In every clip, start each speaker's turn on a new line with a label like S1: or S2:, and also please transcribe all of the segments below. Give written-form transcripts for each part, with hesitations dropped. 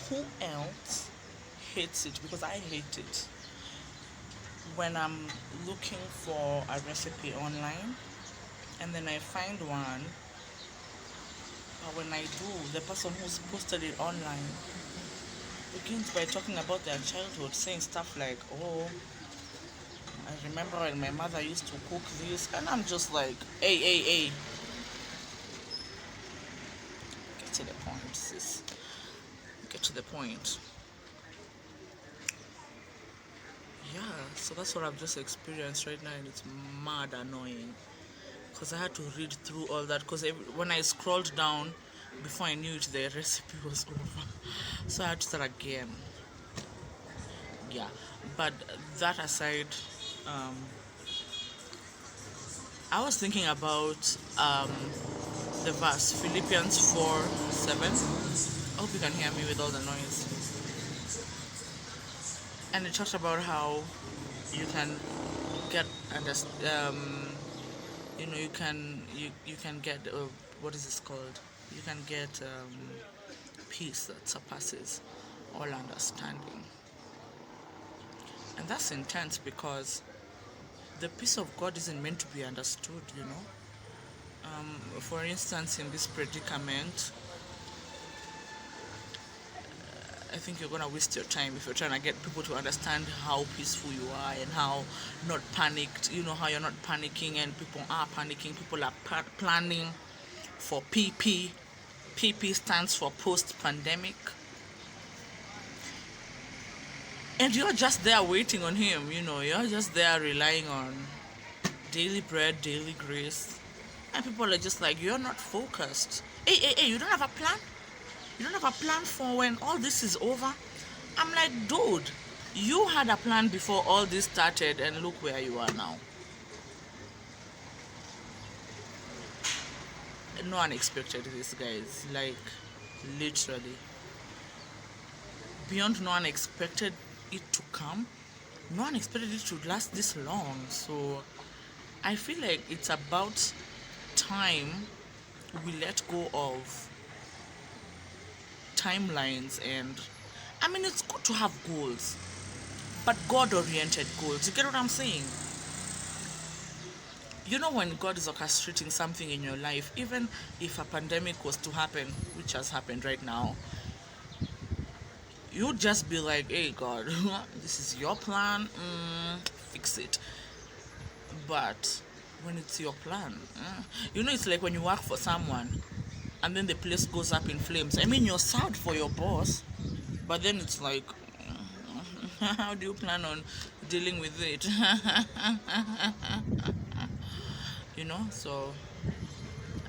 S1: who else hates it? Because I hate it. When I'm looking for a recipe online and then I find one, but when I do, the person who's posted it online begins by talking about their childhood, saying stuff like, oh, I remember when my mother used to cook this, and I'm just like, hey, get to the point, sis. Get to the point. Yeah, so that's what I've just experienced right now, and it's mad annoying. Because I had to read through all that, because when I scrolled down, before I knew it, the recipe was over. So I had to start again. Yeah, but that aside, um, I was thinking about the verse Philippians 4:7. I hope you can hear me with all the noise. And it talks about how you can get you can get what is this called? You can get peace that surpasses all understanding, and that's intense because the peace of God isn't meant to be understood. For instance, in this predicament, I think you're gonna waste your time if you're trying to get people to understand how peaceful you are and how not panicked. You know how you're not panicking and people are panicking. People are planning for PP. PP stands for post-pandemic, and you're just there waiting on Him. You're just there relying on daily bread, daily grace, and people are just like, you're not focused. Hey! You don't have a plan. You don't have a plan for when all this is over? I'm like, dude, you had a plan before all this started, and look where you are now. No one expected this, guys. Like, literally. Beyond no one expected it to come. No one expected it to last this long. So, I feel like it's about time we let go of timelines, and I mean, it's good to have goals, but God-oriented goals. You get what I'm saying? When God is orchestrating something in your life, even if a pandemic was to happen, which has happened right now, you'd just be like, hey, God, this is your plan, fix it. But when it's your plan, it's like when you work for someone and then the place goes up in flames. I mean, you're sad for your boss, but then it's like, how do you plan on dealing with it? So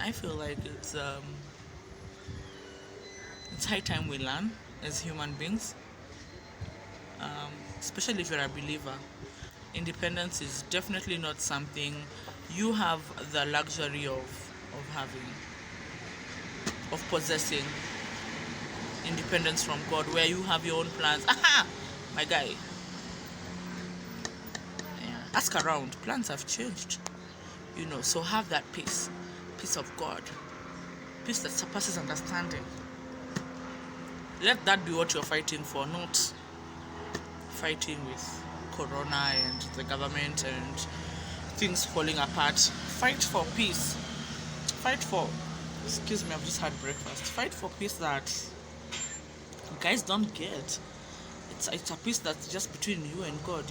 S1: I feel like it's high time we learn as human beings, especially if you're a believer. Independence is definitely not something you have the luxury of having, of possessing. Independence from God, where you have your own plans. Aha, my guy. Yeah. Ask around. Plans have changed. So have that peace of God, peace that surpasses understanding. Let that be what you're fighting for, not fighting with Corona and the government and things falling apart. Fight for peace. Fight for, excuse me, I've just had breakfast. Fight for peace that guys don't get. It's a peace that's just between you and God.